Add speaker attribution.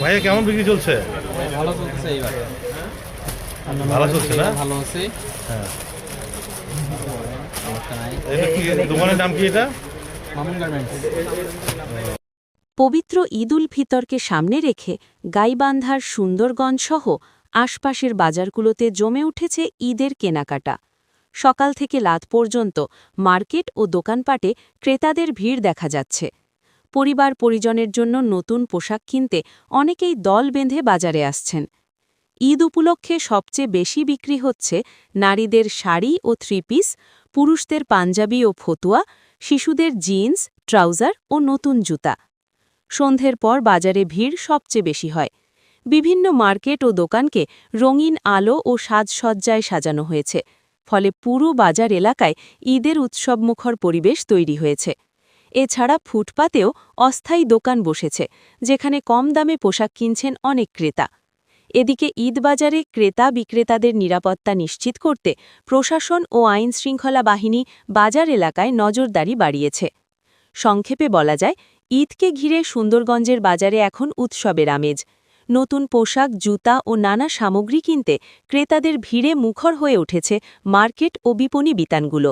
Speaker 1: ভাইয়া কেমন বিক্রি চলছে?
Speaker 2: ভালো চলতেছে এইবার।
Speaker 1: ভালো চলছে না?
Speaker 2: ভালো আছে।
Speaker 1: হ্যাঁ।
Speaker 2: সমস্যা নাই।
Speaker 1: এটা কি দোকানের নাম কি এটা?
Speaker 2: মামুন গার্মেন্টস।
Speaker 3: পবিত্র ঈদ উল ফিতরকে সামনে রেখে গাইবান্ধার সুন্দরগঞ্জসহ আশপাশের বাজারগুলোতে জমে উঠেছে ঈদের কেনাকাটা। সকাল থেকে রাত পর্যন্ত মার্কেট ও দোকানপাটে ক্রেতাদের ভিড় দেখা যাচ্ছে। পরিবার পরিজনের জন্য নতুন পোশাক কিনতে অনেকেই দল বেঁধে বাজারে আসছেন। ঈদ উপলক্ষে সবচেয়ে বেশি বিক্রি হচ্ছে নারীদের শাড়ি ও থ্রি পিস, পুরুষদের পাঞ্জাবি ও ফতুয়া, শিশুদের জিন্স, ট্রাউজার ও নতুন জুতা। সন্ধ্যের পর বাজারে ভিড় সবচেয়ে বেশি হয়। বিভিন্ন মার্কেট ও দোকানকে রঙিন আলো ও সাজসজ্জায় সাজানো হয়েছে, ফলে পুরো বাজার এলাকায় ঈদের উৎসবমুখর পরিবেশ তৈরি হয়েছে। এছাড়া ফুটপাতেও অস্থায়ী দোকান বসেছে, যেখানে কম দামে পোশাক কিনছেন অনেক ক্রেতা। এদিকে ঈদবাজারে ক্রেতা বিক্রেতাদের নিরাপত্তা নিশ্চিত করতে প্রশাসন ও আইনশৃঙ্খলা বাহিনী বাজার এলাকায় নজরদারি বাড়িয়েছে। সংক্ষেপে বলা যায়, ঈদকে ঘিরে সুন্দরগঞ্জের বাজারে এখন উৎসবের আমেজ। নতুন পোশাক, জুতা ও নানা সামগ্রী কিনতে ক্রেতাদের ভিড়ে মুখর হয়ে উঠেছে মার্কেট ও বিপণী বিতানগুলো।